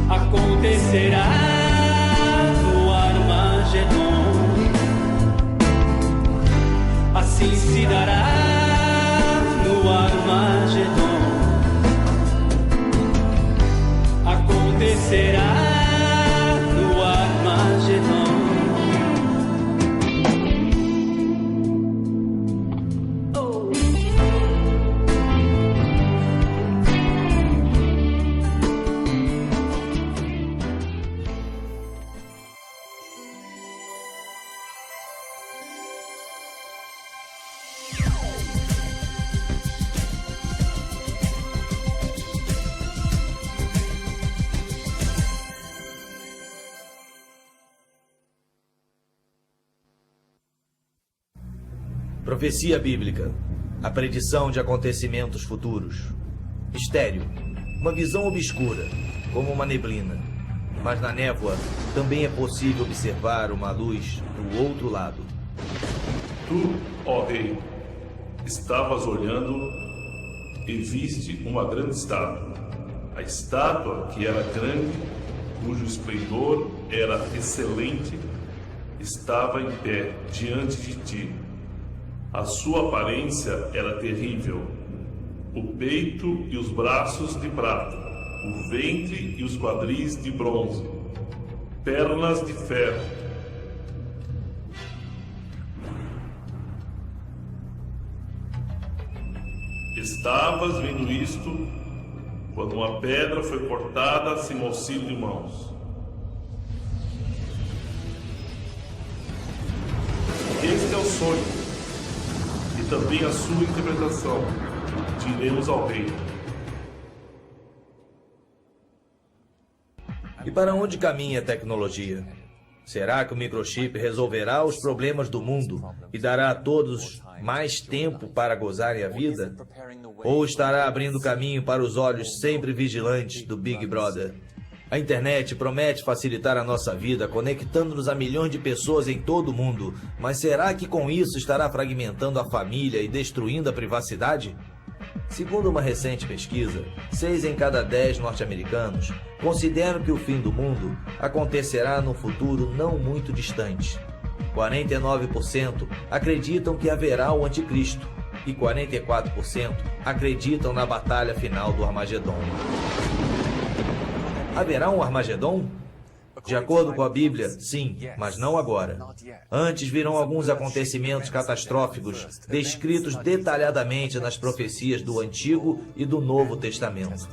Acontecerá no Armagedon, assim se dará no Armagedon, acontecerá no Armagedon. Profecia bíblica, a predição de acontecimentos futuros. Mistério, uma visão obscura, como uma neblina. Mas na névoa também é possível observar uma luz do outro lado. Tu, ó rei, estavas olhando e viste uma grande estátua. A estátua, que era grande, cujo esplendor era excelente, estava em pé diante de ti. A sua aparência era terrível, o peito e os braços de prata, o ventre e os quadris de bronze, pernas de ferro. Estavas vendo isto quando uma pedra foi cortada sem auxílio de mãos. Este é o sonho e também a sua interpretação. Diremos ao rei. E para onde caminha a tecnologia? Será que o microchip resolverá os problemas do mundo e dará a todos mais tempo para gozarem a vida? Ou estará abrindo caminho para os olhos sempre vigilantes do Big Brother? A internet promete facilitar a nossa vida, conectando-nos a milhões de pessoas em todo o mundo. Mas será que com isso estará fragmentando a família e destruindo a privacidade? Segundo uma recente pesquisa, 6 em cada 10 norte-americanos consideram que o fim do mundo acontecerá num futuro não muito distante. 49% acreditam que haverá o anticristo e 44% acreditam na batalha final do Armagedon. Haverá um Armagedon? De acordo com a Bíblia, sim, mas não agora. Antes virão alguns acontecimentos catastróficos descritos detalhadamente nas profecias do Antigo e do Novo Testamento.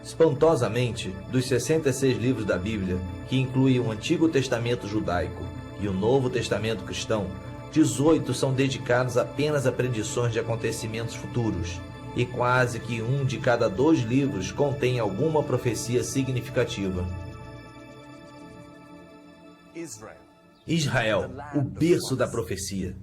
Espantosamente, dos 66 livros da Bíblia, que incluem o Antigo Testamento judaico e o Novo Testamento cristão, 18 são dedicados apenas a predições de acontecimentos futuros, e quase que 1 de cada 2 livros contém alguma profecia significativa. Israel, o berço da profecia.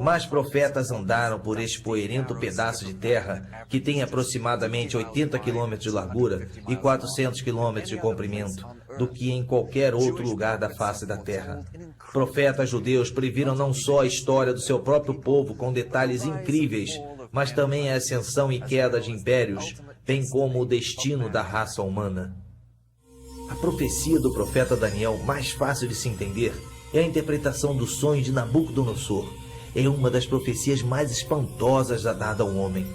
Mais profetas andaram por este poeirento pedaço de terra, que tem aproximadamente 80 quilômetros de largura e 400 quilômetros de comprimento, do que em qualquer outro lugar da face da terra. Profetas judeus previram não só a história do seu próprio povo com detalhes incríveis, mas também a ascensão e queda de impérios, bem como o destino da raça humana. A profecia do profeta Daniel, mais fácil de se entender, é a interpretação do sonho de Nabucodonosor. É uma das profecias mais espantosas dada ao homem.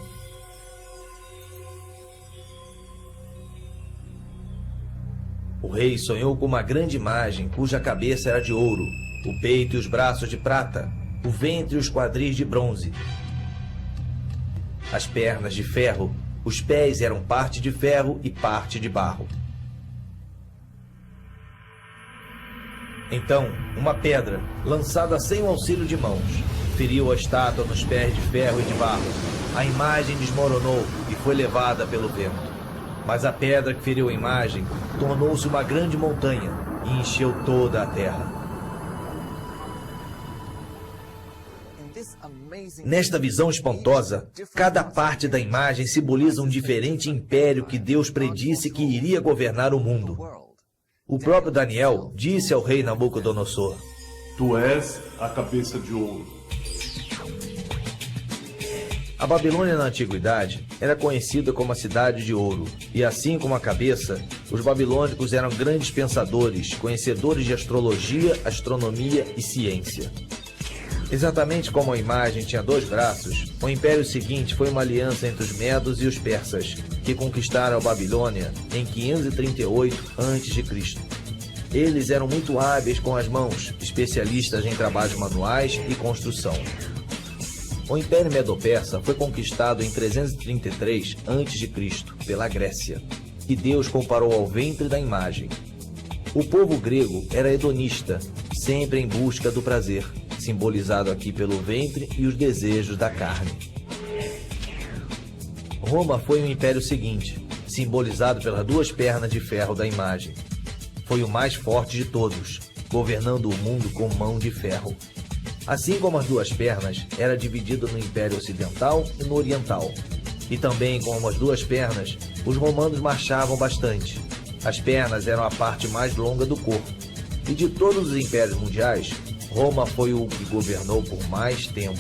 O rei sonhou com uma grande imagem cuja cabeça era de ouro, o peito e os braços de prata, o ventre e os quadris de bronze, as pernas de ferro, os pés eram parte de ferro e parte de barro. Então, uma pedra, lançada sem o auxílio de mãos, feriu a estátua nos pés de ferro e de barro. A imagem desmoronou e foi levada pelo vento. Mas a pedra que feriu a imagem tornou-se uma grande montanha e encheu toda a terra. Nesta visão espantosa, cada parte da imagem simboliza um diferente império que Deus predisse que iria governar o mundo. O próprio Daniel disse ao rei Nabucodonosor: Tu és a cabeça de ouro. A Babilônia na antiguidade era conhecida como a cidade de ouro, e assim como a cabeça, os babilônicos eram grandes pensadores, conhecedores de astrologia, astronomia e ciência. Exatamente como a imagem tinha 2 braços, o império seguinte foi uma aliança entre os medos e os persas, que conquistaram a Babilônia em 538 a.C. Eles eram muito hábeis com as mãos, especialistas em trabalhos manuais e construção. O Império Medo-Persa foi conquistado em 333 a.C. pela Grécia, que Deus comparou ao ventre da imagem. O povo grego era hedonista, sempre em busca do prazer, simbolizado aqui pelo ventre e os desejos da carne. Roma foi o império seguinte, simbolizado pelas 2 pernas de ferro da imagem. Foi o mais forte de todos, governando o mundo com mão de ferro. Assim como as 2 pernas, era dividido no Império Ocidental e no Oriental. E também como as 2 pernas, os romanos marchavam bastante. As pernas eram a parte mais longa do corpo. E de todos os impérios mundiais, Roma foi o que governou por mais tempo,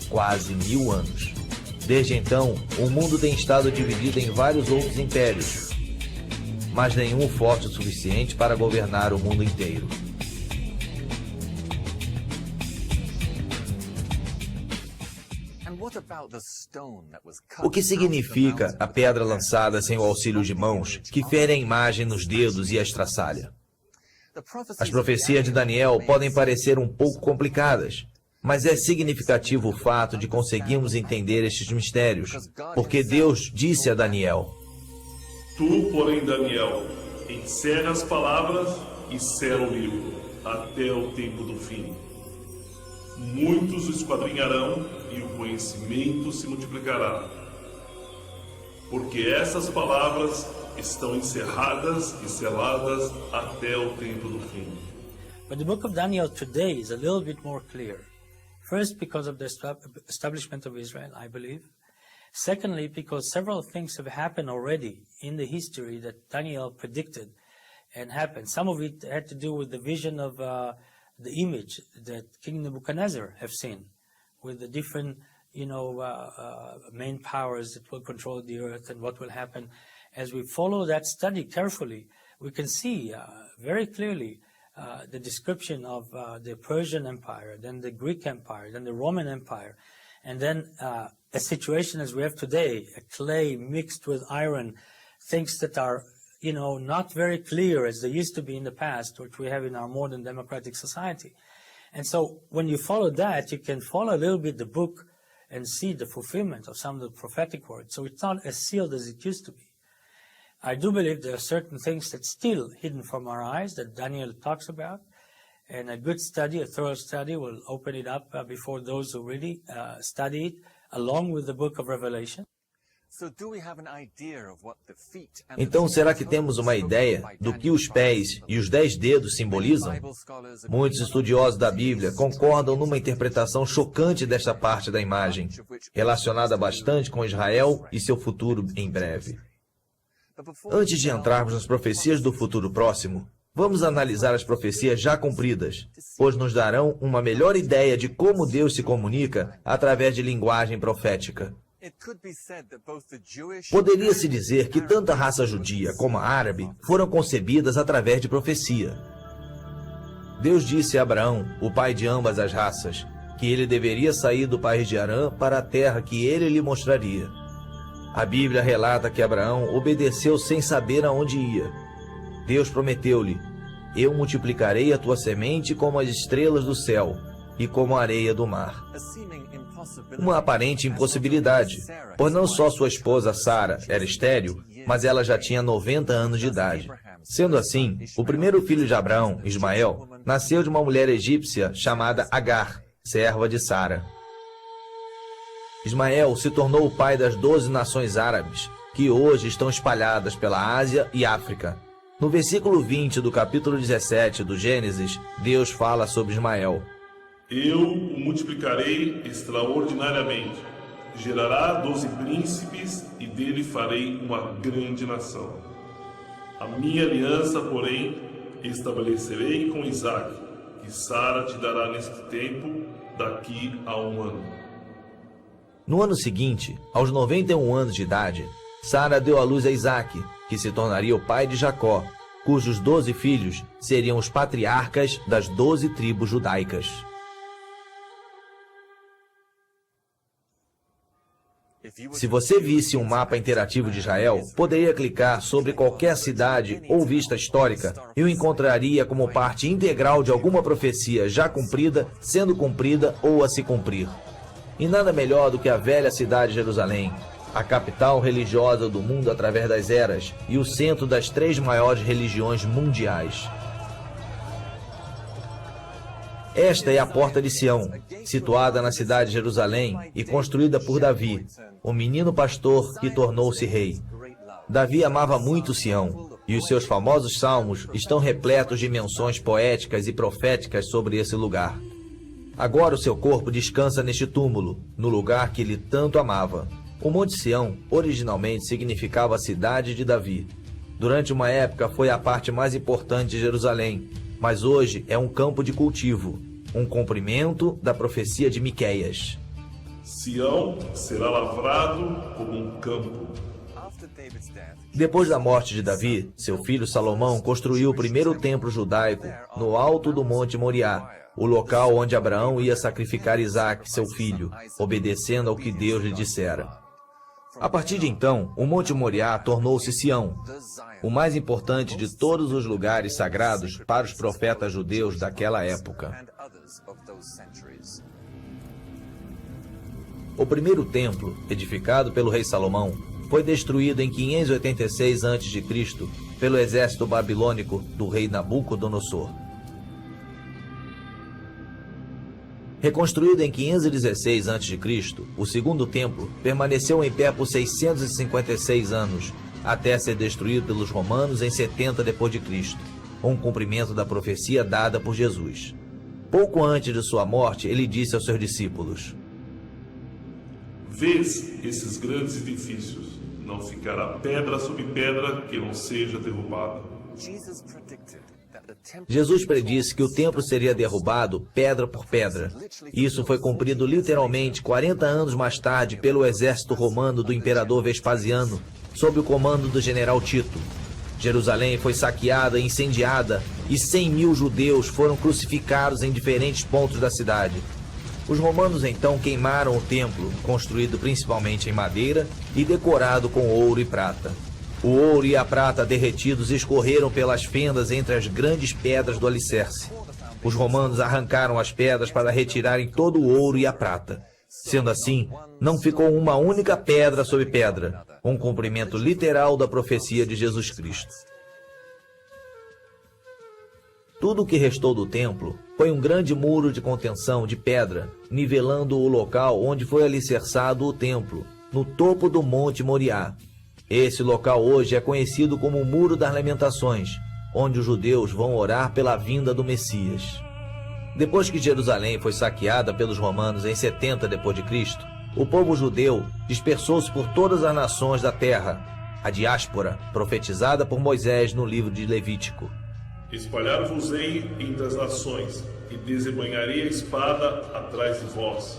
quase 1000 anos. Desde então, o mundo tem estado dividido em vários outros impérios, mas nenhum forte o suficiente para governar o mundo inteiro. O que significa a pedra lançada sem o auxílio de mãos, que fere a imagem nos dedos e a estraçalha? As profecias de Daniel podem parecer um pouco complicadas, mas é significativo o fato de conseguirmos entender estes mistérios, porque Deus disse a Daniel: Tu, porém, Daniel, encerra as palavras e sela o livro, até o tempo do fim. Muitos o esquadrinharão e o conhecimento se multiplicará. Porque essas palavras estão encerradas e seladas até o tempo do fim. But the book of Daniel today is a little bit more clear. First, because of the establishment of Israel, I believe. Secondly, because several things have happened already in the history that Daniel predicted and happened. Some of it had to do with the vision of the image that King Nebuchadnezzar have seen, with the different, main powers that will control the earth and what will happen. As we follow that study carefully, we can see very clearly the description of the Persian Empire, then the Greek Empire, then the Roman Empire, and then a situation as we have today, a clay mixed with iron, things that are, not very clear as they used to be in the past, which we have in our modern democratic society. And so when you follow that, you can follow a little bit the book and see the fulfillment of some of the prophetic words. So it's not as sealed as it used to be. I do believe there are certain things that's still hidden from our eyes that Daniel talks about, and a good study, a thorough study, will open it up before those who really study it, along with the book of Revelation. Então, será que temos uma ideia do que os pés e os 10 dedos simbolizam? Muitos estudiosos da Bíblia concordam numa interpretação chocante desta parte da imagem, relacionada bastante com Israel e seu futuro em breve. Antes de entrarmos nas profecias do futuro próximo, vamos analisar as profecias já cumpridas, pois nos darão uma melhor ideia de como Deus se comunica através de linguagem profética. Poderia-se dizer que tanto a raça judia como a árabe foram concebidas através de profecia. Deus disse a Abraão, o pai de ambas as raças, que ele deveria sair do país de Harã para a terra que ele lhe mostraria. A Bíblia relata que Abraão obedeceu sem saber aonde ia. Deus prometeu-lhe: eu multiplicarei a tua semente como as estrelas do céu e como a areia do mar. Uma aparente impossibilidade, pois não só sua esposa Sara era estéril, mas ela já tinha 90 anos de idade. Sendo assim, o primeiro filho de Abraão, Ismael, nasceu de uma mulher egípcia chamada Agar, serva de Sara. Ismael se tornou o pai das 12 nações árabes, que hoje estão espalhadas pela Ásia e África. No versículo 20 do capítulo 17 do Gênesis, Deus fala sobre Ismael. Eu o multiplicarei extraordinariamente. Gerará 12 príncipes e dele farei uma grande nação. A minha aliança, porém, estabelecerei com Isaque, que Sara te dará neste tempo, daqui a 1 ano. No ano seguinte, aos 91 anos de idade, Sara deu à luz a Isaque, que se tornaria o pai de Jacó, cujos 12 filhos seriam os patriarcas das 12 tribos judaicas. Se você visse um mapa interativo de Israel, poderia clicar sobre qualquer cidade ou vista histórica e o encontraria como parte integral de alguma profecia já cumprida, sendo cumprida ou a se cumprir. E nada melhor do que a velha cidade de Jerusalém, a capital religiosa do mundo através das eras e o centro das 3 maiores religiões mundiais. Esta é a Porta de Sião, situada na cidade de Jerusalém e construída por Davi, o menino pastor que tornou-se rei. Davi amava muito Sião, e os seus famosos salmos estão repletos de menções poéticas e proféticas sobre esse lugar. Agora o seu corpo descansa neste túmulo, no lugar que ele tanto amava. O Monte Sião originalmente significava a cidade de Davi. Durante uma época foi a parte mais importante de Jerusalém, mas hoje é um campo de cultivo, um cumprimento da profecia de Miqueias. Sião será lavrado como um campo. Depois da morte de Davi, seu filho Salomão construiu o primeiro templo judaico no alto do Monte Moriá, o local onde Abraão ia sacrificar Isaque, seu filho, obedecendo ao que Deus lhe dissera. A partir de então, o Monte Moriá tornou-se Sião, o mais importante de todos os lugares sagrados para os profetas judeus daquela época. O primeiro templo, edificado pelo rei Salomão, foi destruído em 586 a.C. pelo exército babilônico do rei Nabucodonosor. Reconstruído em 516 a.C., o segundo templo permaneceu em pé por 656 anos, até ser destruído pelos romanos em 70 d.C., um cumprimento da profecia dada por Jesus. Pouco antes de sua morte, ele disse aos seus discípulos: Vês esses grandes edifícios, não ficará pedra sobre pedra que não seja derrubada. Jesus predisse que o templo seria derrubado pedra por pedra. Isso foi cumprido literalmente 40 anos mais tarde pelo exército romano do imperador Vespasiano, sob o comando do general Tito. Jerusalém foi saqueada e incendiada, e 100.000 judeus foram crucificados em diferentes pontos da cidade. Os romanos então queimaram o templo, construído principalmente em madeira e decorado com ouro e prata. O ouro e a prata derretidos escorreram pelas fendas entre as grandes pedras do alicerce. Os romanos arrancaram as pedras para retirarem todo o ouro e a prata. Sendo assim, não ficou uma única pedra sobre pedra, um cumprimento literal da profecia de Jesus Cristo. Tudo o que restou do templo foi um grande muro de contenção de pedra, nivelando o local onde foi alicerçado o templo, no topo do Monte Moriá. Esse local hoje é conhecido como o Muro das Lamentações, onde os judeus vão orar pela vinda do Messias. Depois que Jerusalém foi saqueada pelos romanos em 70 d.C., o povo judeu dispersou-se por todas as nações da terra, a diáspora, profetizada por Moisés no livro de Levítico. Espalhar-vos-ei entre as nações, e desembanharei a espada atrás de vós.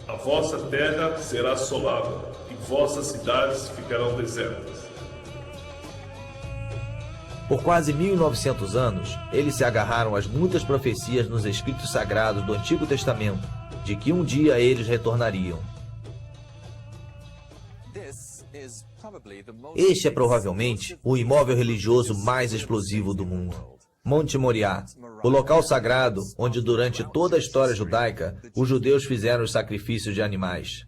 A vossa terra será assolada, e vossas cidades ficarão desertas. Por quase 1.900 anos, eles se agarraram às muitas profecias nos escritos sagrados do Antigo Testamento, de que um dia eles retornariam. Este é provavelmente o imóvel religioso mais explosivo do mundo. Monte Moriá, o local sagrado onde durante toda a história judaica os judeus fizeram os sacrifícios de animais.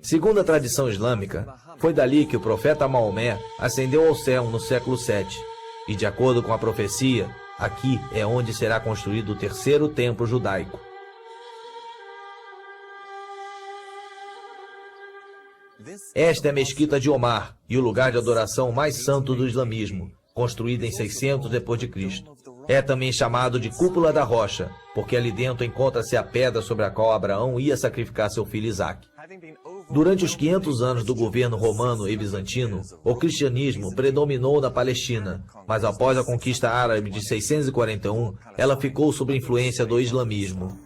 Segundo a tradição islâmica, foi dali que o profeta Maomé ascendeu ao céu no século VII. E de acordo com a profecia, aqui é onde será construído o terceiro templo judaico. Esta é a mesquita de Omar e o lugar de adoração mais santo do islamismo, construída em 600 d.C. É também chamado de Cúpula da Rocha, porque ali dentro encontra-se a pedra sobre a qual Abraão ia sacrificar seu filho Isaque. Durante os 500 anos do governo romano e bizantino, o cristianismo predominou na Palestina, mas após a conquista árabe de 641, ela ficou sob influência do islamismo.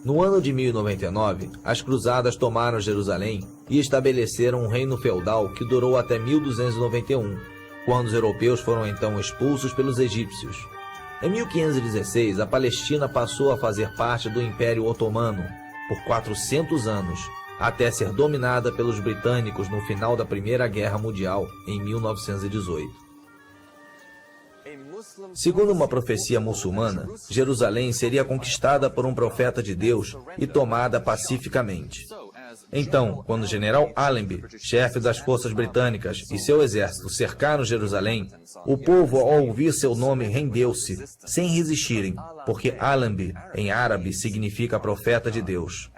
No ano de 1099, as cruzadas tomaram Jerusalém e estabeleceram um reino feudal que durou até 1291, quando os europeus foram então expulsos pelos egípcios. Em 1516, a Palestina passou a fazer parte do Império Otomano por 400 anos, até ser dominada pelos britânicos no final da Primeira Guerra Mundial, em 1918. Segundo uma profecia muçulmana, Jerusalém seria conquistada por um profeta de Deus e tomada pacificamente. Então, quando o general Allenby, chefe das forças britânicas, e seu exército cercaram Jerusalém, o povo, ao ouvir seu nome, rendeu-se, sem resistirem, porque Allenby, em árabe, significa profeta de Deus.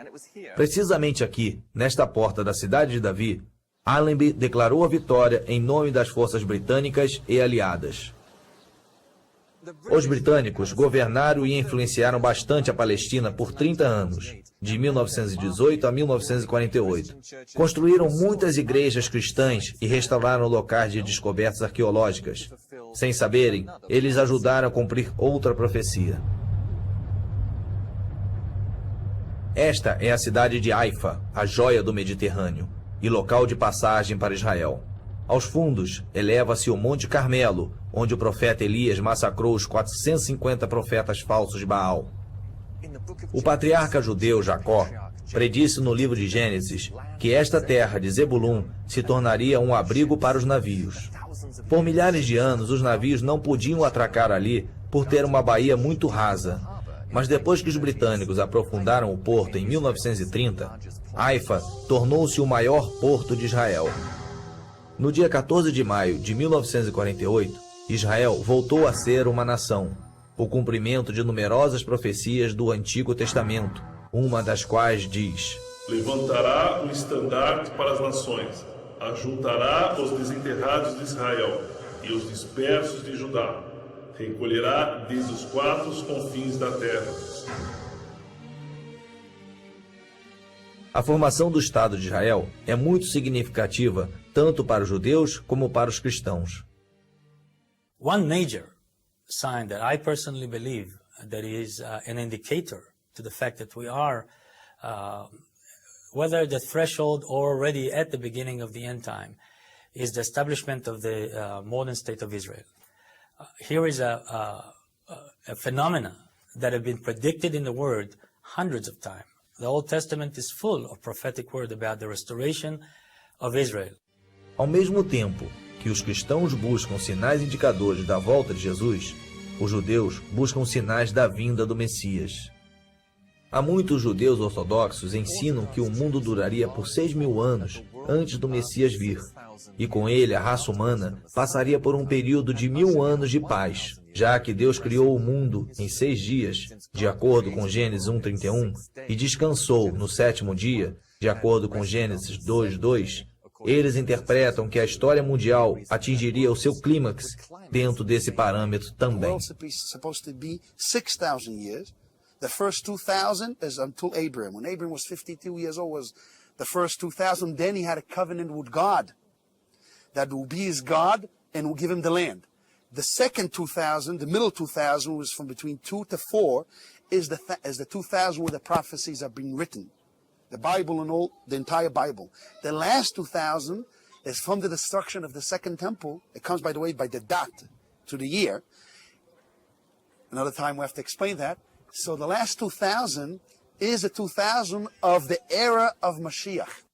Precisamente aqui, nesta porta da cidade de Davi, Allenby declarou a vitória em nome das forças britânicas e aliadas. Os britânicos governaram e influenciaram bastante a Palestina por 30 anos, de 1918 a 1948. Construíram muitas igrejas cristãs e restauraram locais de descobertas arqueológicas. Sem saberem, eles ajudaram a cumprir outra profecia. Esta é a cidade de Haifa, a joia do Mediterrâneo, e local de passagem para Israel. Aos fundos, eleva-se o Monte Carmelo, onde o profeta Elias massacrou os 450 profetas falsos de Baal. O patriarca judeu Jacó predisse no livro de Gênesis que esta terra de Zebulun se tornaria um abrigo para os navios. Por milhares de anos, os navios não podiam atracar ali por ter uma baía muito rasa. Mas depois que os britânicos aprofundaram o porto em 1930, Haifa tornou-se o maior porto de Israel. No dia 14 de maio de 1948, Israel voltou a ser uma nação, o cumprimento de numerosas profecias do Antigo Testamento, uma das quais diz: levantará o estandarte para as nações, ajuntará os desenterrados de Israel e os dispersos de Judá, recolherá desde os quatro confins da terra. A formação do Estado de Israel é muito significativa tanto para os judeus como para os cristãos. One major sign that I personally believe that is an indicator to the fact that we are, whether the threshold or already at the beginning of the end time, is the establishment of the modern state of Israel. Here is a phenomena that have been predicted in the Word hundreds of times. The Old Testament is full of prophetic word about the restoration of Israel. Ao mesmo tempo que os cristãos buscam sinais indicadores da volta de Jesus, os judeus buscam sinais da vinda do Messias. Há muitos judeus ortodoxos ensinam que o mundo duraria por 6.000 anos antes do Messias vir, e com ele a raça humana passaria por um período de 1.000 anos de paz, já que Deus criou o mundo em 6 dias, de acordo com Gênesis 1:31, e descansou no 7º dia, de acordo com Gênesis 2:2. Eles interpretam que a história mundial atingiria o seu clímax dentro desse parâmetro também. The first 2,000 is until Abraham. When Abraham was 52 years old, was the first 2,000. Then he had a covenant with God that will be his God and will give him the land. The second 2,000, the middle 2,000, was from between 2 to 4, is the 2,000 where the prophecies are being written. The Bible and all, the entire Bible. The last 2,000 is from the destruction of the second temple. It comes, by the way, by the dot to the year. Another time we have to explain that. So the last 2,000 is the 2,000 of the era of Mashiach.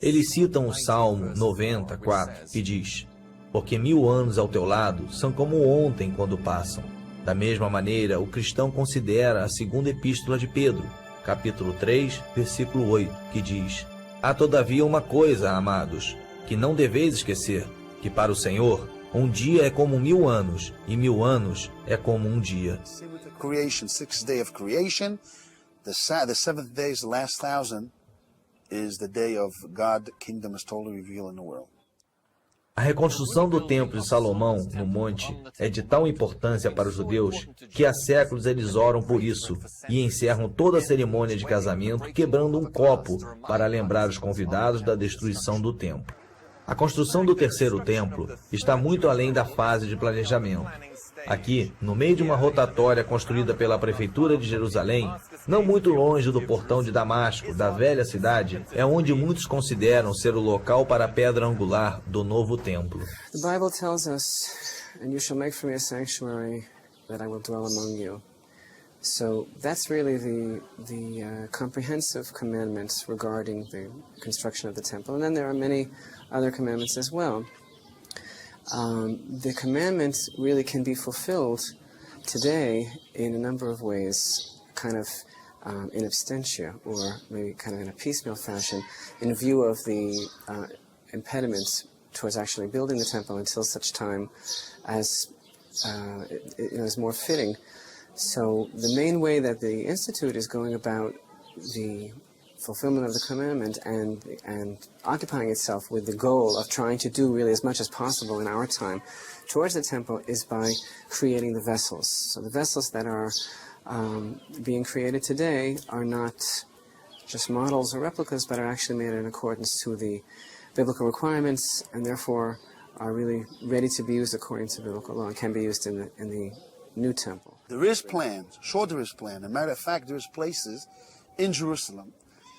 Eles citam o Salmo 94, que diz: porque 1000 anos ao teu lado são como ontem quando passam. Da mesma maneira, o cristão considera a segunda epístola de Pedro, capítulo 3, versículo 8, que diz: há todavia uma coisa, amados, que não deveis esquecer, que para o Senhor um dia é como 1000 anos, e 1000 anos é como um dia. Creation, 6th day of creation. The seventh day is the last 1,000, is the day of God's kingdom is totally revealed in the world. A reconstrução do Templo de Salomão, no monte, é de tal importância para os judeus que há séculos eles oram por isso e encerram toda a cerimônia de casamento quebrando um copo para lembrar os convidados da destruição do templo. A construção do terceiro templo está muito além da fase de planejamento. Aqui, no meio de uma rotatória construída pela Prefeitura de Jerusalém, não muito longe do portão de Damasco, da velha cidade, é onde muitos consideram ser o local para a pedra angular do novo templo. The Bible tells us, "And you shall make for me a sanctuary that I will dwell among you." So that's really the comprehensive commandments regarding the construction of the temple. And then there are many other commandments as well. The commandments really can be fulfilled today in a number of ways, kind of in absentia, or maybe kind of in a piecemeal fashion, in view of the impediments towards actually building the temple until such time as is more fitting. So the main way that the Institute is going about the fulfillment of the commandment and occupying itself with the goal of trying to do really as much as possible in our time towards the temple is by creating the vessels. So the vessels that are being created today are not just models or replicas, but are actually made in accordance to the biblical requirements and therefore are really ready to be used according to biblical law and can be used in the new temple. There is plans, sure there is plan. As a matter of fact, there is places in Jerusalem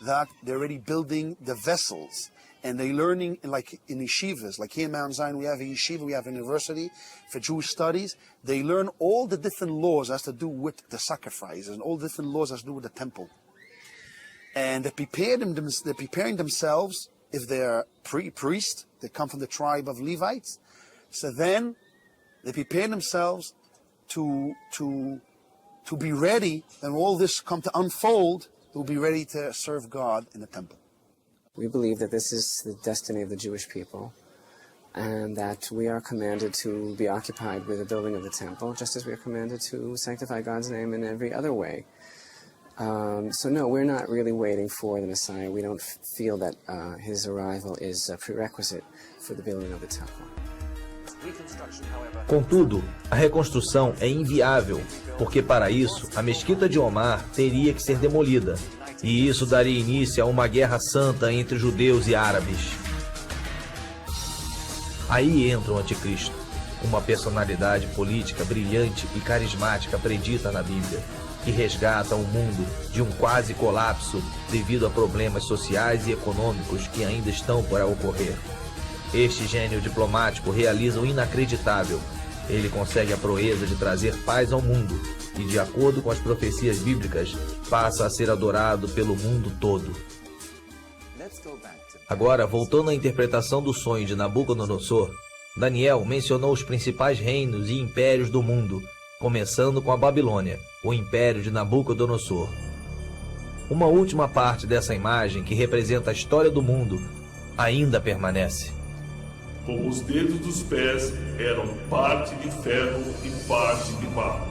that they're already building the vessels, and they're learning, like in yeshivas, like here in Mount Zion we have a yeshiva, we have a university for Jewish studies. They learn all the different laws as to do with the sacrifices and all the different laws as to do with the temple. And they're preparing themselves, if they're priests, they come from the tribe of Levites, so then they prepare themselves to be ready, and all this come to unfold, who will be ready to serve God in the temple. We believe that this is the destiny of the Jewish people and that we are commanded to be occupied with the building of the temple, just as we are commanded to sanctify God's name in every other way. So no, we're not really waiting for the Messiah. We don't feel that his arrival is a prerequisite for the building of the temple. Contudo, a reconstrução é inviável, porque para isso a mesquita de Omar teria que ser demolida, e isso daria início a uma guerra santa entre judeus e árabes. Aí entra o anticristo, uma personalidade política brilhante e carismática predita na Bíblia, que resgata o mundo de um quase colapso devido a problemas sociais e econômicos que ainda estão por ocorrer. Este gênio diplomático realiza o inacreditável. Ele consegue a proeza de trazer paz ao mundo e, de acordo com as profecias bíblicas, passa a ser adorado pelo mundo todo. Agora, voltando à interpretação do sonho de Nabucodonosor, Daniel mencionou os principais reinos e impérios do mundo, começando com a Babilônia, o império de Nabucodonosor. Uma última parte dessa imagem, que representa a história do mundo, ainda permanece. Como os dedos dos pés eram parte de ferro e parte de barro.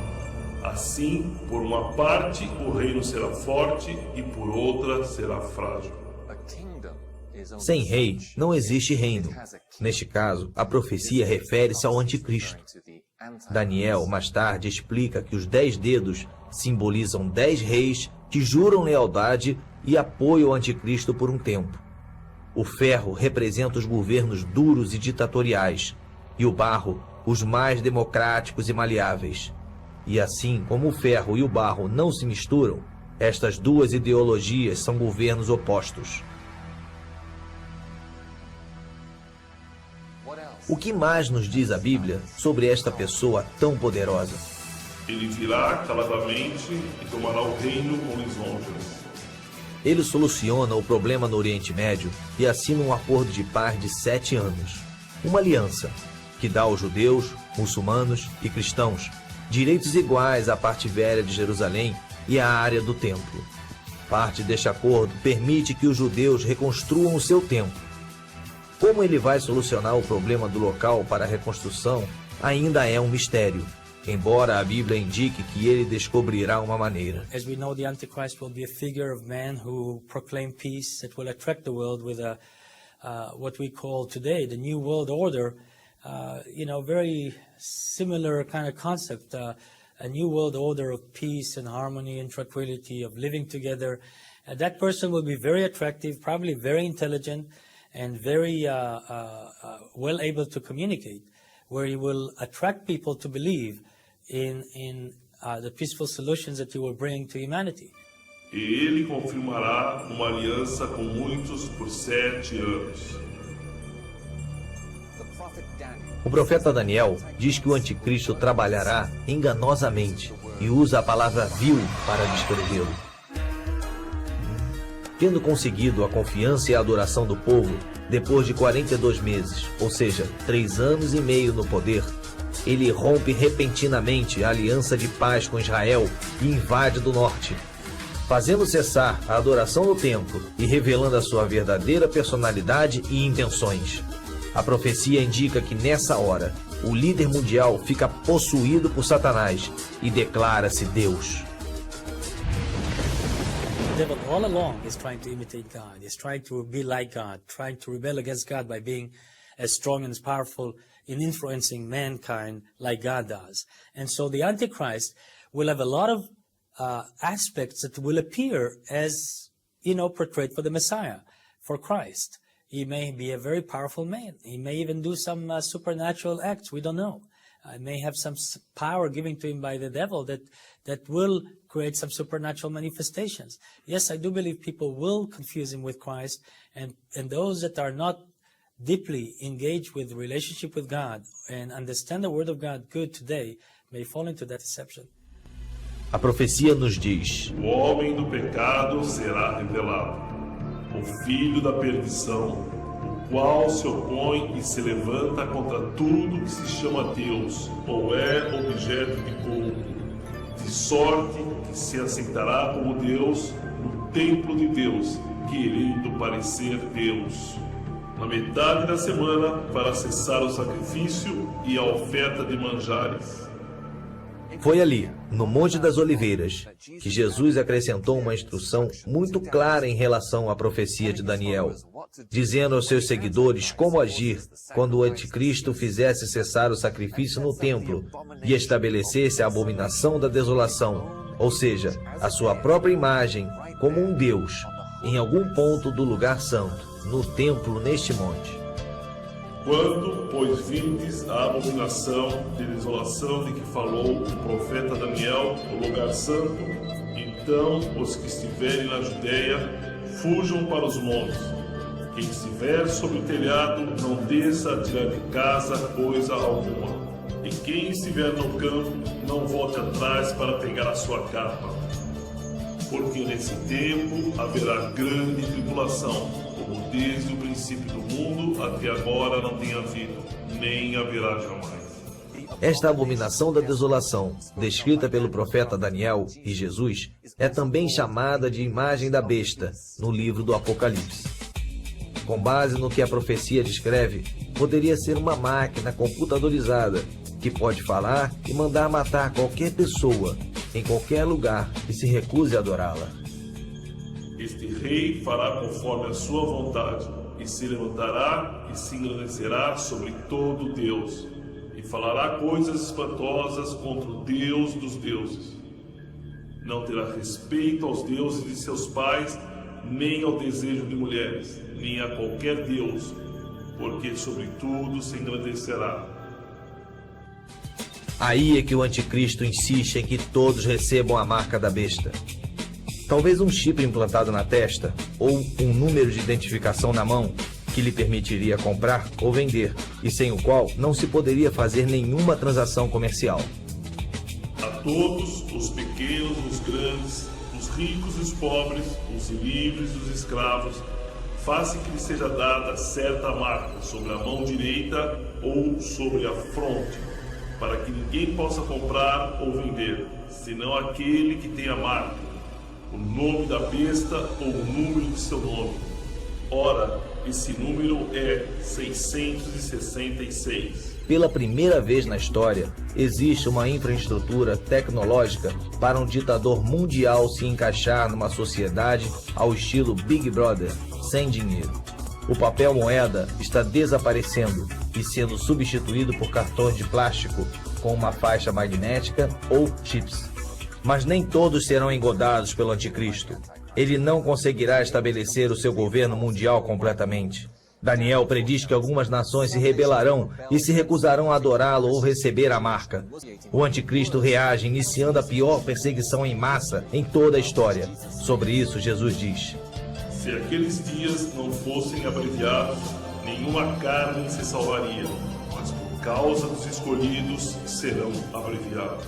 Assim, por uma parte o reino será forte e por outra será frágil. Sem rei, não existe reino. Neste caso, a profecia refere-se ao anticristo. Daniel, mais tarde, explica que os 10 dedos simbolizam 10 reis que juram lealdade e apoio ao anticristo por um tempo. O ferro representa os governos duros e ditatoriais, e o barro, os mais democráticos e maleáveis. E assim como o ferro e o barro não se misturam, estas duas ideologias são governos opostos. O que mais nos diz a Bíblia sobre esta pessoa tão poderosa? Ele virá caladamente e tomará o reino com lisonjas. Ele soluciona o problema no Oriente Médio e assina um acordo de paz de 7 anos. Uma aliança que dá aos judeus, muçulmanos e cristãos direitos iguais à parte velha de Jerusalém e à área do templo. Parte deste acordo permite que os judeus reconstruam o seu templo. Como ele vai solucionar o problema do local para a reconstrução ainda é um mistério. embora a Bíblia indique que ele descobrirá uma maneira. As we know, the Antichrist will be a figure of man who proclaim peace that will attract the world with what we call today the New World Order. Very similar kind of concept, a new world order of peace and harmony and tranquility, of living together. That person will be very attractive, probably very intelligent, and very well able to communicate, where he will attract people to believe in the peaceful solutions that he will bring to humanity. E ele confirmará uma aliança com muitos por 7 anos. O profeta Daniel diz que o anticristo trabalhará enganosamente e usa a palavra vil para descrevê-lo. Tendo conseguido a confiança e a adoração do povo, depois de 42 meses, ou seja, 3 anos e meio no poder, ele rompe repentinamente a aliança de paz com Israel e invade do norte, fazendo cessar a adoração no templo e revelando a sua verdadeira personalidade e intenções. A profecia indica que nessa hora, o líder mundial fica possuído por Satanás e declara-se Deus. The devil all along is trying to imitate God. He's trying to be like God, trying to rebel against God by being as strong and as powerful in influencing mankind like God does. And so the Antichrist will have a lot of aspects that will appear as, portrayed for the Messiah, for Christ. He may be a very powerful man. He may even do some supernatural acts. We don't know. May have some power given to him by the devil that will create some supernatural manifestations. Yes, I do believe people will confuse him with Christ, and those that are not deeply engaged with the relationship with God and understand the Word of God good today may fall into that deception. A profecia nos diz: O homem do pecado será revelado, o filho da perdição, o qual se opõe e se levanta contra tudo que se chama Deus ou é objeto de culto, de sorte que se assentará como Deus no templo de Deus, querendo parecer Deus. Na metade da semana, para cessar o sacrifício e a oferta de manjares. Foi ali, no Monte das Oliveiras, que Jesus acrescentou uma instrução muito clara em relação à profecia de Daniel, dizendo aos seus seguidores como agir quando o anticristo fizesse cessar o sacrifício no templo e estabelecesse a abominação da desolação, ou seja, a sua própria imagem como um Deus, em algum ponto do lugar santo, no templo neste monte. Quando, pois, virdes a abominação de desolação de que falou o profeta Daniel no lugar santo, então os que estiverem na Judeia fujam para os montes. Quem estiver sobre o telhado não desça a tirar de casa coisa alguma. E quem estiver no campo não volte atrás para pegar a sua capa. Porque nesse tempo haverá grande tribulação, como desde o princípio do mundo até agora não tem havido, nem haverá jamais. Esta abominação da desolação, descrita pelo profeta Daniel e Jesus, é também chamada de imagem da besta, no livro do Apocalipse. Com base no que a profecia descreve, poderia ser uma máquina computadorizada, que pode falar e mandar matar qualquer pessoa, em qualquer lugar que se recuse a adorá-la. Este rei fará conforme a sua vontade, e se levantará e se engrandecerá sobre todo Deus, e falará coisas espantosas contra o Deus dos deuses. Não terá respeito aos deuses de seus pais, nem ao desejo de mulheres, nem a qualquer Deus, porque sobre tudo se engrandecerá. Aí é que o anticristo insiste em que todos recebam a marca da besta. Talvez um chip implantado na testa, ou um número de identificação na mão, que lhe permitiria comprar ou vender, e sem o qual não se poderia fazer nenhuma transação comercial. A todos, os pequenos, os grandes, os ricos e os pobres, os livres e os escravos, faça que lhe seja dada certa marca sobre a mão direita ou sobre a fronte, para que ninguém possa comprar ou vender, senão aquele que tem a marca, o nome da besta ou o número de seu nome. Ora, esse número é 666. Pela primeira vez na história, existe uma infraestrutura tecnológica para um ditador mundial se encaixar numa sociedade ao estilo Big Brother, sem dinheiro. O papel moeda está desaparecendo e sendo substituído por cartões de plástico com uma faixa magnética ou chips. Mas nem todos serão engodados pelo anticristo. Ele não conseguirá estabelecer o seu governo mundial completamente. Daniel prediz que algumas nações se rebelarão e se recusarão a adorá-lo ou receber a marca. O anticristo reage, iniciando a pior perseguição em massa em toda a história. Sobre isso, Jesus diz: Se aqueles dias não fossem abreviados, nenhuma carne se salvaria, mas por causa dos escolhidos serão abreviados.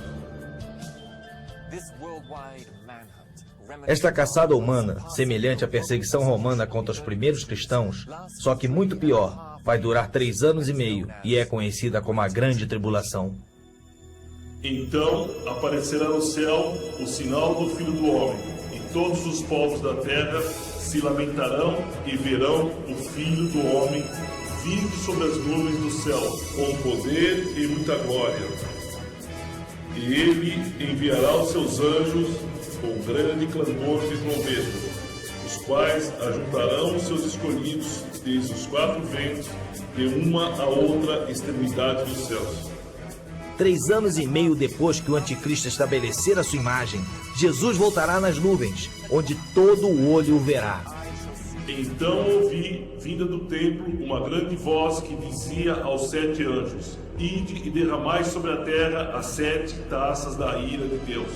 Esta caçada humana, semelhante à perseguição romana contra os primeiros cristãos, só que muito pior, vai durar 3 anos e meio e é conhecida como a Grande Tribulação. Então aparecerá no céu o sinal do Filho do Homem, e todos os povos da terra se lamentarão e verão o Filho do Homem vindo sobre as nuvens do céu, com poder e muita glória. E ele enviará os seus anjos com grande clamor de trombeta, os quais ajuntarão os seus escolhidos desde os 4 ventos, de uma a outra extremidade dos céus. 3 anos e meio depois que o anticristo estabelecer a sua imagem, Jesus voltará nas nuvens, onde todo o olho o verá. Então ouvi, vinda do templo, uma grande voz que dizia aos 7 anjos: Ide e derramai sobre a terra as 7 taças da ira de Deus.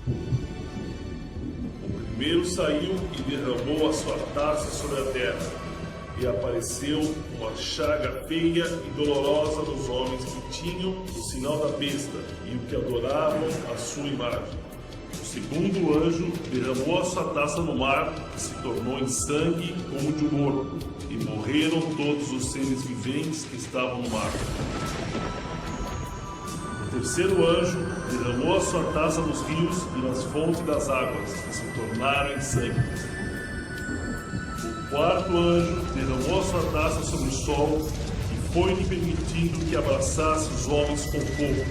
O primeiro saiu e derramou a sua taça sobre a terra, e apareceu uma chaga feia e dolorosa nos homens que tinham o sinal da besta e o que adoravam a sua imagem. O segundo anjo derramou a sua taça no mar, que se tornou em sangue como de um morto, e morreram todos os seres viventes que estavam no mar. O terceiro anjo derramou a sua taça nos rios e nas fontes das águas, que se tornaram em sangue. O quarto anjo derramou a sua taça sobre o sol e foi-lhe permitido que abraçasse os homens com fogo.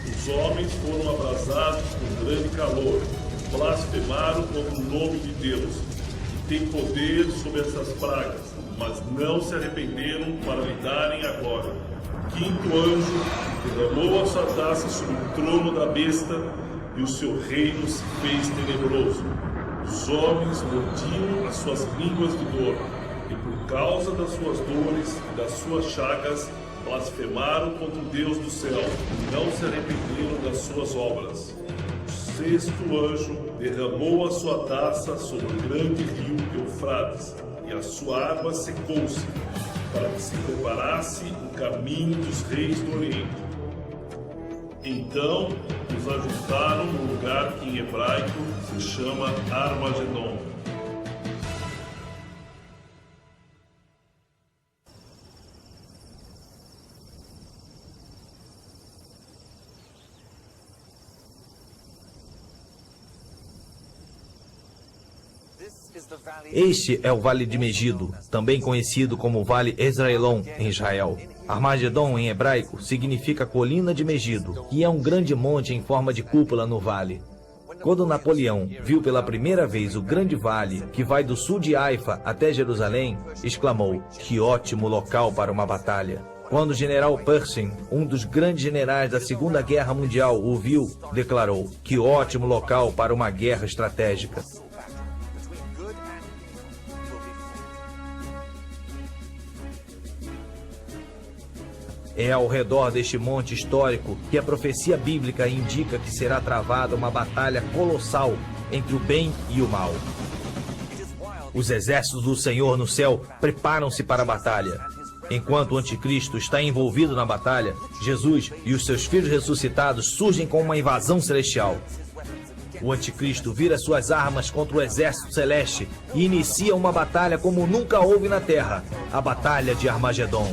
Os homens foram abrasados com grande calor, blasfemaram contra o nome de Deus, que tem poder sobre essas pragas, mas não se arrependeram para lhe darem a glória. O quinto anjo derramou a sua taça sobre o trono da besta e o seu reino se fez tenebroso. Os homens mordiam as suas línguas de dor, e por causa das suas dores e das suas chagas, blasfemaram contra o Deus do céu, e não se arrependeram das suas obras. O sexto anjo derramou a sua taça sobre o grande rio Eufrates, e a sua água secou-se, para que se preparasse o caminho dos reis do Oriente. Então os ajuntaram no lugar que em hebraico se chama Armagedon. Este é o Vale de Megido, também conhecido como Vale Esdraelon em Israel. Armagedon, em hebraico, significa colina de Megido, que é um grande monte em forma de cúpula no vale. Quando Napoleão viu pela primeira vez o grande vale, que vai do sul de Haifa até Jerusalém, exclamou: "Que ótimo local para uma batalha!" Quando o general Pershing, um dos grandes generais da Segunda Guerra Mundial, o viu, declarou: "Que ótimo local para uma guerra estratégica!" É ao redor deste monte histórico que a profecia bíblica indica que será travada uma batalha colossal entre o bem e o mal. Os exércitos do Senhor no céu preparam-se para a batalha. Enquanto o anticristo está envolvido na batalha, Jesus e os seus filhos ressuscitados surgem com uma invasão celestial. O anticristo vira suas armas contra o exército celeste e inicia uma batalha como nunca houve na terra, a Batalha de Armagedon.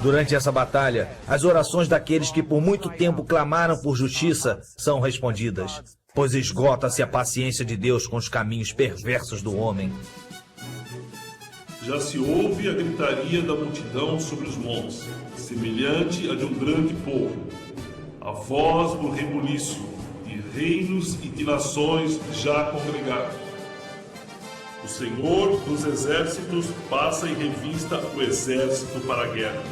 Durante essa batalha, as orações daqueles que por muito tempo clamaram por justiça são respondidas, pois esgota-se a paciência de Deus com os caminhos perversos do homem. Já se ouve a gritaria da multidão sobre os montes, semelhante a de um grande povo. A voz do rebuliço de reinos e de nações já congregados. O Senhor dos exércitos passa em revista o exército para a guerra.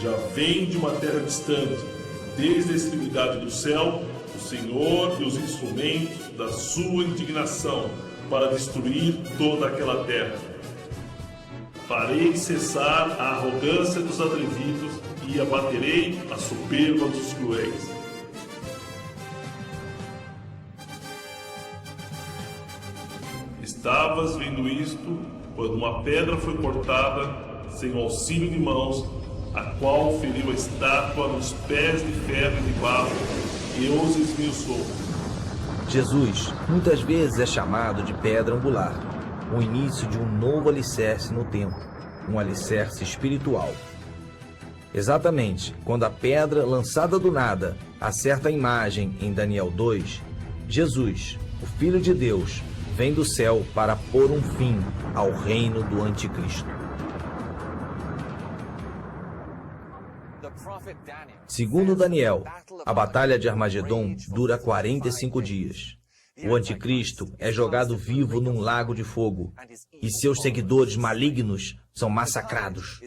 Já vem de uma terra distante, desde a extremidade do céu, o Senhor e os instrumentos da sua indignação para destruir toda aquela terra. Farei cessar a arrogância dos atrevidos e abaterei a soberba dos cruéis. Estavas vendo isto quando uma pedra foi cortada sem o auxílio de mãos, a qual feriu a estátua nos pés de ferro e de barro e os esmiuçou. Jesus muitas vezes é chamado de pedra angular, o início de um novo alicerce no templo, um alicerce espiritual. Exatamente quando a pedra lançada do nada acerta a imagem em Daniel 2, Jesus, o Filho de Deus, vem do céu para pôr um fim ao reino do Anticristo. Segundo Daniel, a batalha de Armagedon dura 45 dias. O Anticristo é jogado vivo num lago de fogo e seus seguidores malignos são massacrados.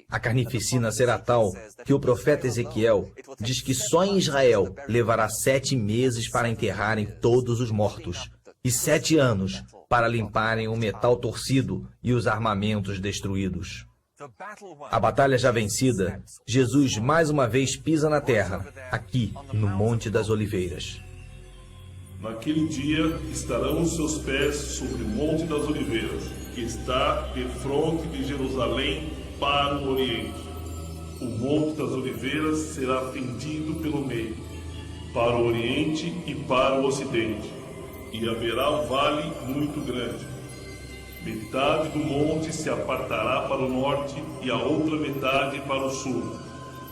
A carnificina será tal que o profeta Ezequiel diz que só em Israel levará 7 meses para enterrarem todos os mortos e 7 anos para limparem o metal torcido e os armamentos destruídos. A batalha já vencida, Jesus mais uma vez pisa na terra, aqui no Monte das Oliveiras. Naquele dia estarão os seus pés sobre o Monte das Oliveiras, que está defronte de Jerusalém para o Oriente. O Monte das Oliveiras será fendido pelo meio, para o Oriente e para o Ocidente, e haverá um vale muito grande. Metade do monte se apartará para o norte e a outra metade para o sul.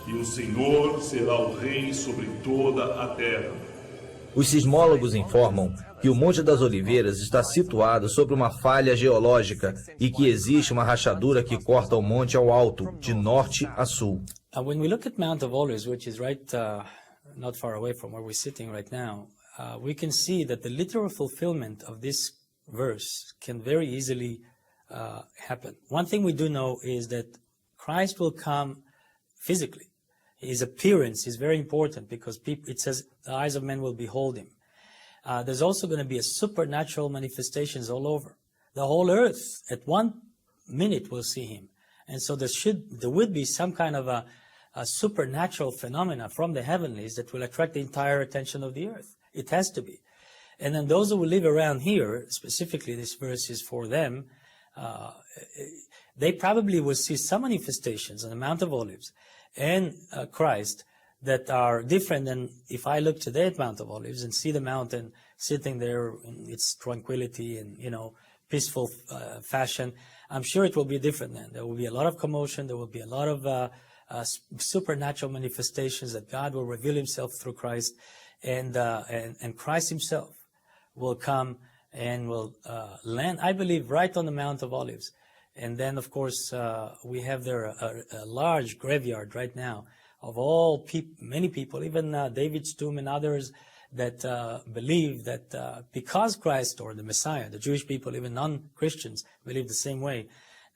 E o Senhor será o rei sobre toda a terra. Os sismólogos informam que o Monte das Oliveiras está situado sobre uma falha geológica e que existe uma rachadura que corta o monte ao alto, de norte a sul. When we look at Mount of Olives, which is not far away from where we're sitting right now, we can see that the literal fulfillment of this verse can very easily happen. One thing we do know is that Christ will come physically. His appearance is very important because it says the eyes of men will behold him. There's also going to be a supernatural manifestations all over. The whole earth at one minute will see him. And so there would be some kind of a supernatural phenomena from the heavenlies that will attract the entire attention of the earth. It has to be. And then those who will live around here, specifically this verse is for them, they probably will see some manifestations on the Mount of Olives and Christ that are different than if I look today at Mount of Olives and see the mountain sitting there in its tranquility and, peaceful fashion. I'm sure it will be different then. There will be a lot of commotion. There will be a lot of supernatural manifestations that God will reveal himself through Christ, and Christ himself will come and will land, I believe, right on the Mount of Olives. And then, of course, we have there a large graveyard right now of many people, even David's tomb and others that believe that because Christ or the Messiah, the Jewish people, even non-Christians, believe the same way,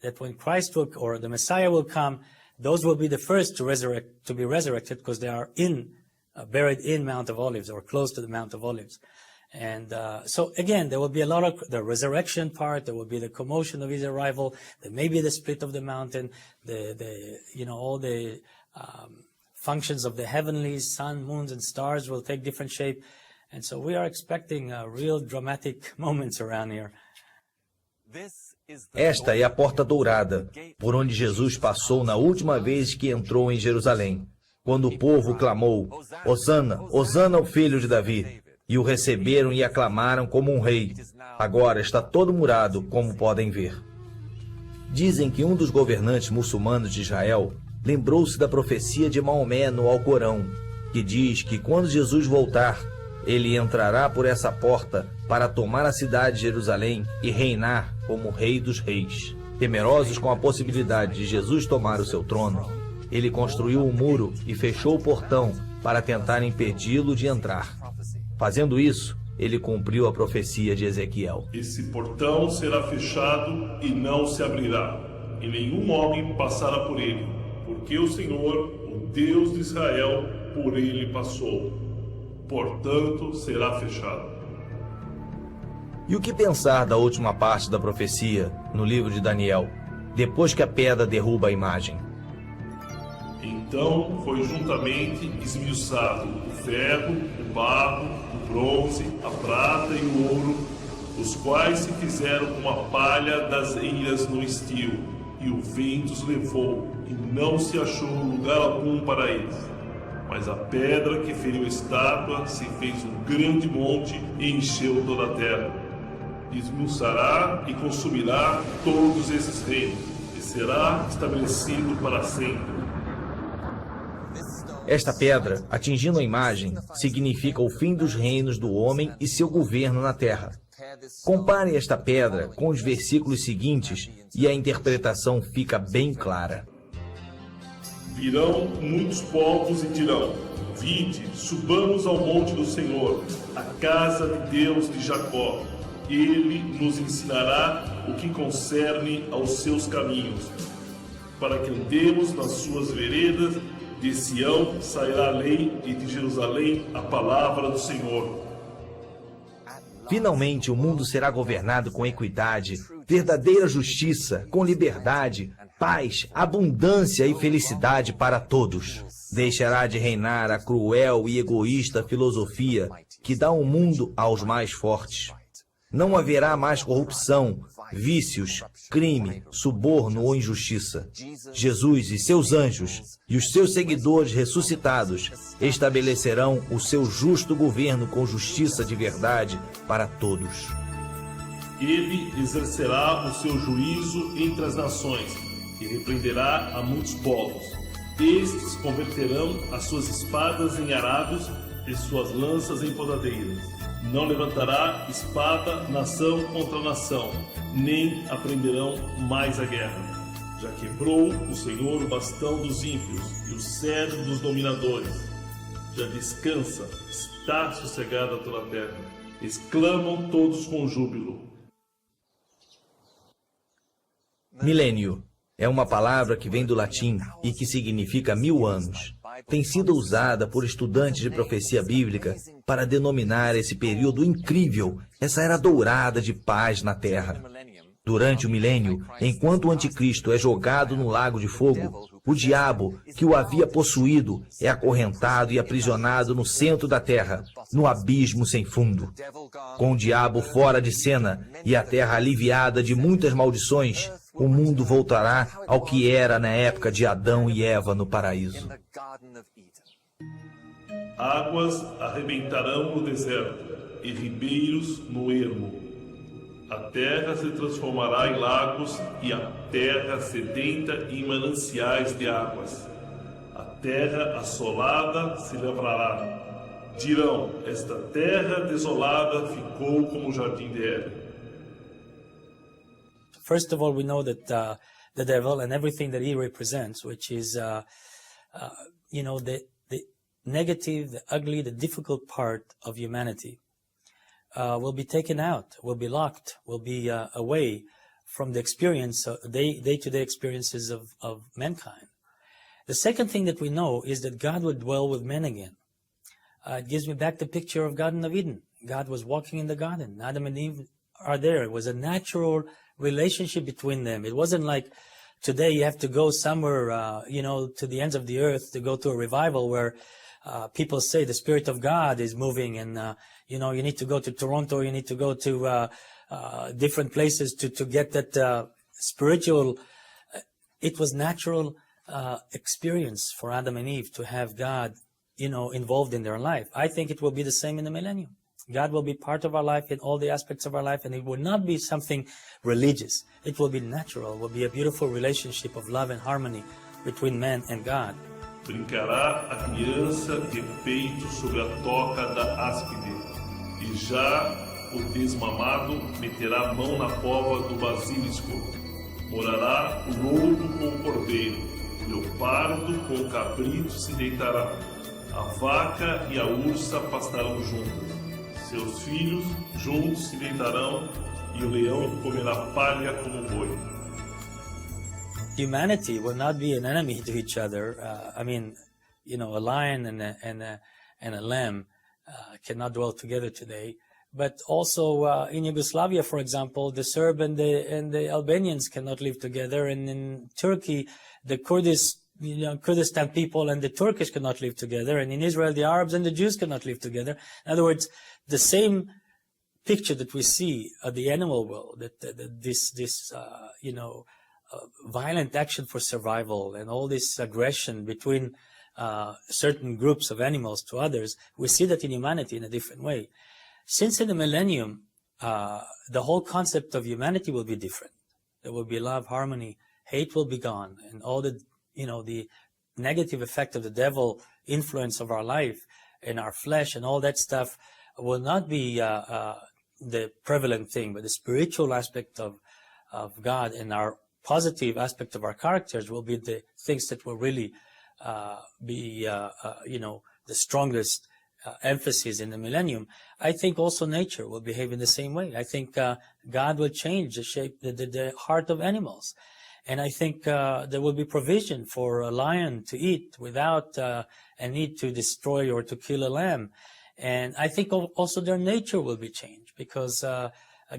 that when Christ or the Messiah will come, those will be the first to be resurrected because they are buried in Mount of Olives or close to the Mount of Olives. And so again, there will be a lot of the resurrection part. There will be the commotion of his arrival. There may be the split of the mountain. All the functions of the heavenlies, sun, moons, and stars will take different shape. And so we are expecting real dramatic moments around here. Esta é a porta dourada, por onde Jesus passou na última vez que entrou em Jerusalém, quando o povo clamou: Hosana, Hosana ao filho de Davi. E o receberam e aclamaram como um rei. Agora está todo murado, como podem ver. Dizem que um dos governantes muçulmanos de Israel lembrou-se da profecia de Maomé no Alcorão, que diz que quando Jesus voltar, ele entrará por essa porta para tomar a cidade de Jerusalém e reinar como Rei dos Reis. Temerosos com a possibilidade de Jesus tomar o seu trono, ele construiu um muro e fechou o portão para tentar impedi-lo de entrar. Fazendo isso, ele cumpriu a profecia de Ezequiel. Esse portão será fechado e não se abrirá, e nenhum homem passará por ele, porque o Senhor, o Deus de Israel, por ele passou. Portanto, será fechado. E o que pensar da última parte da profecia, no livro de Daniel, depois que a pedra derruba a imagem? Então foi juntamente esmiuçado o ferro, o barro, o bronze, a prata e o ouro, os quais se fizeram como a palha das eiras no estio, e o vento os levou, e não se achou lugar algum para eles. Mas a pedra que feriu a estátua se fez um grande monte e encheu toda a terra. Esmiuçará e consumirá todos esses reinos, e será estabelecido para sempre. Esta pedra, atingindo a imagem, significa o fim dos reinos do homem e seu governo na terra. Compare esta pedra com os versículos seguintes e a interpretação fica bem clara. Virão muitos povos e dirão: vinde, subamos ao monte do Senhor, a casa de Deus de Jacó. Ele nos ensinará o que concerne aos seus caminhos, para que andemos nas suas veredas. De Sião sairá a lei e de Jerusalém a palavra do Senhor. Finalmente o mundo será governado com equidade, verdadeira justiça, com liberdade, paz, abundância e felicidade para todos. Deixará de reinar a cruel e egoísta filosofia que dá o mundo aos mais fortes. Não haverá mais corrupção, vícios, crime, suborno ou injustiça. Jesus e seus anjos e os seus seguidores ressuscitados estabelecerão o seu justo governo com justiça de verdade para todos. Ele exercerá o seu juízo entre as nações e repreenderá a muitos povos. Estes converterão as suas espadas em arados e suas lanças em podadeiras. Não levantará espada nação contra nação, nem aprenderão mais a guerra. Já quebrou o Senhor o bastão dos ímpios e o cetro dos dominadores. Já descansa, está sossegada toda a terra. Exclamam todos com júbilo. Milênio é uma palavra que vem do latim e que significa 1000 anos. Tem sido usada por estudantes de profecia bíblica para denominar esse período incrível, essa era dourada de paz na Terra. Durante o milênio, enquanto o anticristo é jogado no lago de fogo, o diabo, que o havia possuído, é acorrentado e aprisionado no centro da terra, no abismo sem fundo. Com o diabo fora de cena e a terra aliviada de muitas maldições, o mundo voltará ao que era na época de Adão e Eva no paraíso. Águas arrebentarão no deserto e ribeiros no ermo. A terra se transformará em lagos e a terra sedenta em mananciais de águas. A terra assolada se lavrará. Dirão: esta terra desolada ficou como o jardim de Éden. First of all, we know that the devil and everything that he represents, which is, the negative, the ugly, the difficult part of humanity, will be taken out, will be locked, will be away from the experience, day-to-day experiences of mankind. The second thing that we know is that God would dwell with men again. It gives me back the picture of Garden of Eden. God was walking in the garden. Adam and Eve are there. It was a natural relationship between them. It wasn't like today you have to go somewhere, to the ends of the earth to go to a revival where people say the Spirit of God is moving and, you need to go to Toronto, you need to go to different places to get that spiritual. It was natural experience for Adam and Eve to have God, involved in their life. I think it will be the same in the millennium. God will be part of our life in all the aspects of our life, and it will not be something religious. It will be natural. It will be a beautiful relationship of love and harmony between man and God. Brincará a criança de peito sobre a toca da áspide, e já o desmamado meterá a mão na cova do basilisco. Morará o lobo com o cordeiro, o leopardo com o cabrito se deitará. A vaca e a ursa pastarão juntas. Seus filhos juntos se deitarão, e o leão comerá palha como o boi. Humanity will not be an enemy to each other. I mean, a lion and a lamb cannot dwell together today. But also in Yugoslavia, for example, the Serb and the Albanians cannot live together, and in Turkey, the Kurdistan people and the Turkish cannot live together, and in Israel, the Arabs and the Jews cannot live together. In other words, the same picture that we see of the animal world, this violent action for survival and all this aggression between certain groups of animals to others, we see that in humanity in a different way. Since in the millennium, the whole concept of humanity will be different. There will be love, harmony, hate will be gone, and all the negative effect of the devil influence of our life and our flesh and all that stuff will not be the prevalent thing, but the spiritual aspect of God and our positive aspect of our characters will be the things that will really be the strongest emphasis in the millennium. I think also nature will behave in the same way. I think God will change the shape, the heart of animals. And I think there will be provision for a lion to eat without a need to destroy or to kill a lamb. And I think also their nature will be changed because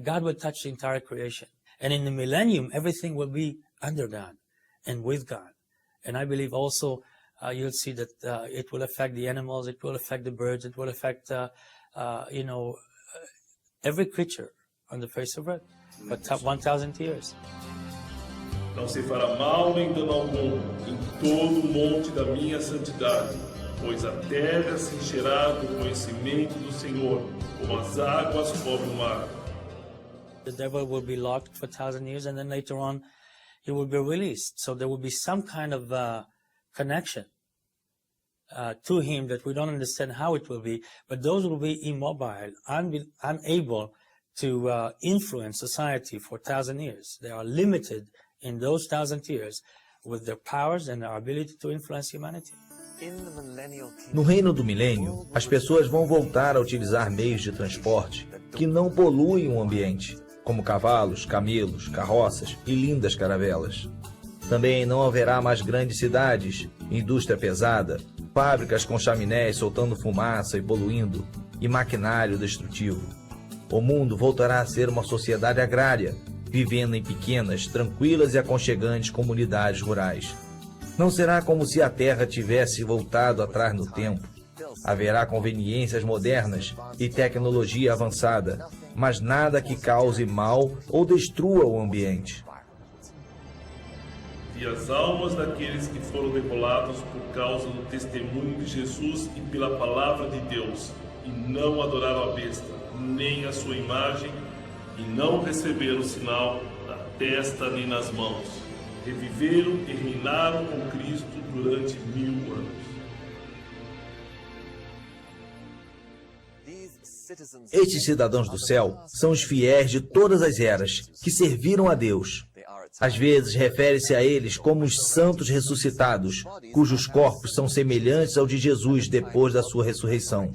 God will touch the entire creation. And in the millennium, everything will be under God and with God. And I believe also you'll see that it will affect the animals, it will affect the birds, it will affect, every creature on the face of earth for 1,000 years. Não se fará mal nem dano algum em todo o monte da minha santidade, pois a terra se encherá do conhecimento do Senhor, como as águas cobrem o mar. The devil will be locked for 1,000 years, and then later on he will be released. So there will be some kind of connection to him that we don't understand how it will be, but those will be immobile, unable to influence society for 1,000 years. They are limited in those 1,000 years with their powers and their ability to influence humanity. No reino do milênio, as pessoas vão voltar a utilizar meios de transporte que não poluem o ambiente, como cavalos, camelos, carroças e lindas caravelas. Também não haverá mais grandes cidades, indústria pesada, fábricas com chaminés soltando fumaça e poluindo, e maquinário destrutivo. O mundo voltará a ser uma sociedade agrária, vivendo em pequenas, tranquilas e aconchegantes comunidades rurais. Não será como se a Terra tivesse voltado atrás no tempo. Haverá conveniências modernas e tecnologia avançada, mas nada que cause mal ou destrua o ambiente. E as almas daqueles que foram degolados por causa do testemunho de Jesus e pela palavra de Deus, e não adoraram a besta, nem a sua imagem, e não receberam o sinal na testa nem nas mãos. Reviveram e reinaram com Cristo durante 1000 anos. Estes cidadãos do céu são os fiéis de todas as eras, que serviram a Deus. Às vezes refere-se a eles como os santos ressuscitados, cujos corpos são semelhantes ao de Jesus depois da sua ressurreição.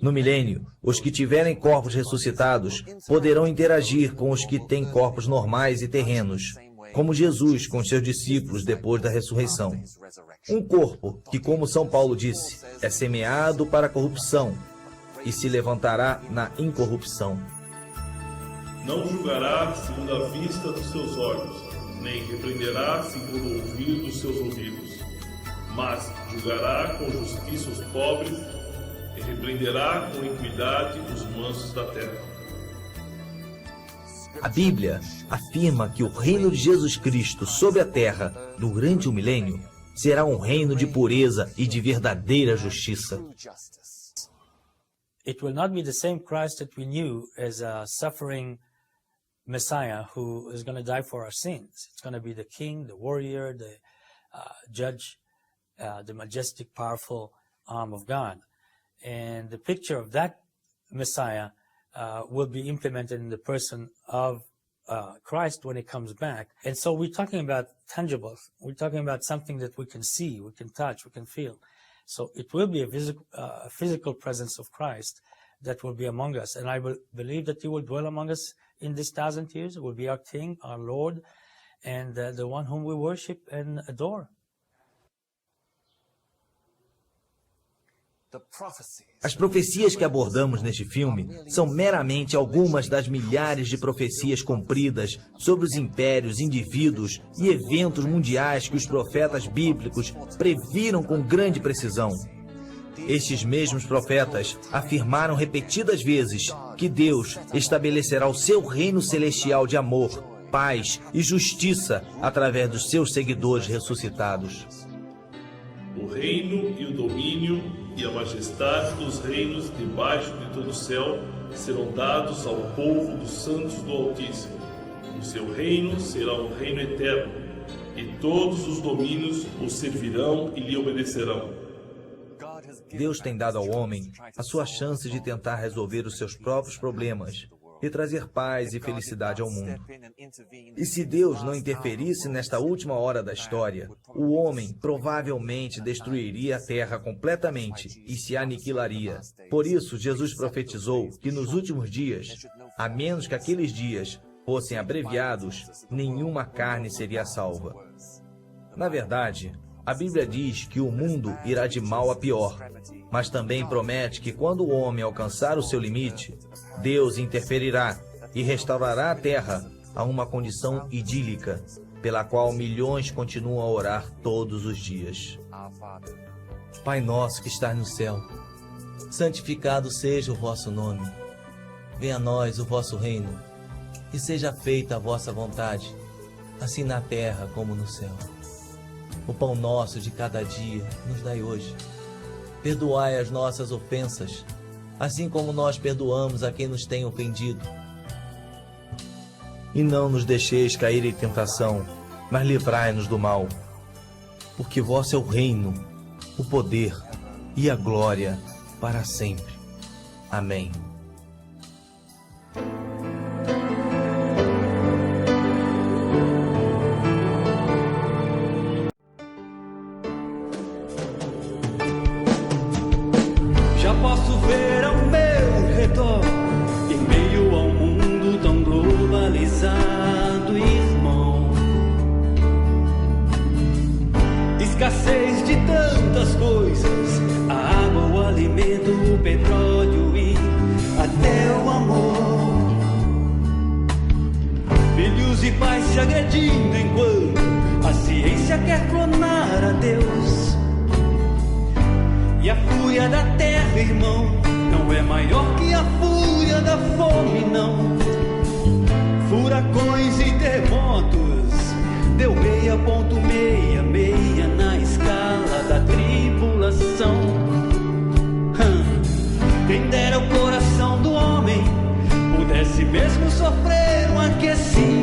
No milênio, os que tiverem corpos ressuscitados poderão interagir com os que têm corpos normais e terrenos, como Jesus com seus discípulos depois da ressurreição. Um corpo que, como São Paulo disse, é semeado para a corrupção e se levantará na incorrupção. Não julgará segundo a vista dos seus olhos, nem repreenderá segundo o ouvir dos seus ouvidos, mas julgará com justiça os pobres e repreenderá com equidade os mansos da terra. A Bíblia afirma que o reino de Jesus Cristo sobre a terra, durante o milênio, será um reino de pureza e de verdadeira justiça. it will not be the same Christ that we knew as a suffering Messiah who is going to die for our sins. It's going to be the king, the warrior, the judge, the majestic, powerful arm of God. And the picture of that Messiah will be implemented in the person of Christ when he comes back. And so we're talking about tangible. We're talking about something that we can see, we can touch, we can feel. So it will be a physical presence of Christ that will be among us. And I believe that he will dwell among us in this 1,000 years. It will be our King, our Lord, and the one whom we worship and adore. As profecias que abordamos neste filme são meramente algumas das milhares de profecias cumpridas sobre os impérios, indivíduos e eventos mundiais que os profetas bíblicos previram com grande precisão. Estes mesmos profetas afirmaram repetidas vezes que Deus estabelecerá o seu reino celestial de amor, paz e justiça através dos seus seguidores ressuscitados. O reino e o domínio e a majestade dos reinos debaixo de todo o céu serão dados ao povo dos santos do Altíssimo. O seu reino será um reino eterno, e todos os domínios o servirão e lhe obedecerão. Deus tem dado ao homem a sua chance de tentar resolver os seus próprios problemas e trazer paz e felicidade ao mundo. E se Deus não interferisse nesta última hora da história, o homem provavelmente destruiria a terra completamente e se aniquilaria. Por isso, Jesus profetizou que nos últimos dias, a menos que aqueles dias fossem abreviados, nenhuma carne seria salva. Na verdade, a Bíblia diz que o mundo irá de mal a pior, mas também promete que quando o homem alcançar o seu limite, Deus interferirá e restaurará a terra a uma condição idílica, pela qual milhões continuam a orar todos os dias. Pai nosso que estás no céu, santificado seja o vosso nome. Venha a nós o vosso reino, e seja feita a vossa vontade, assim na terra como no céu. O pão nosso de cada dia nos dai hoje. Perdoai as nossas ofensas, assim como nós perdoamos a quem nos tem ofendido. E não nos deixeis cair em tentação, mas livrai-nos do mal. Porque vosso é o reino, o poder e a glória para sempre. Amém. Já posso ver ao meu redor, em meio ao mundo tão globalizado, irmão. Escassez de tantas coisas, a água, o alimento, o petróleo e até o amor. Filhos e pais se agredindo enquanto a ciência quer clonar a Deus. E a fúria da terra, irmão, não é maior que a fúria da fome, não. Furacões e terremotos, deu 6,66 na escala da tribulação. Quem dera o coração do homem pudesse mesmo sofrer um aquecimento.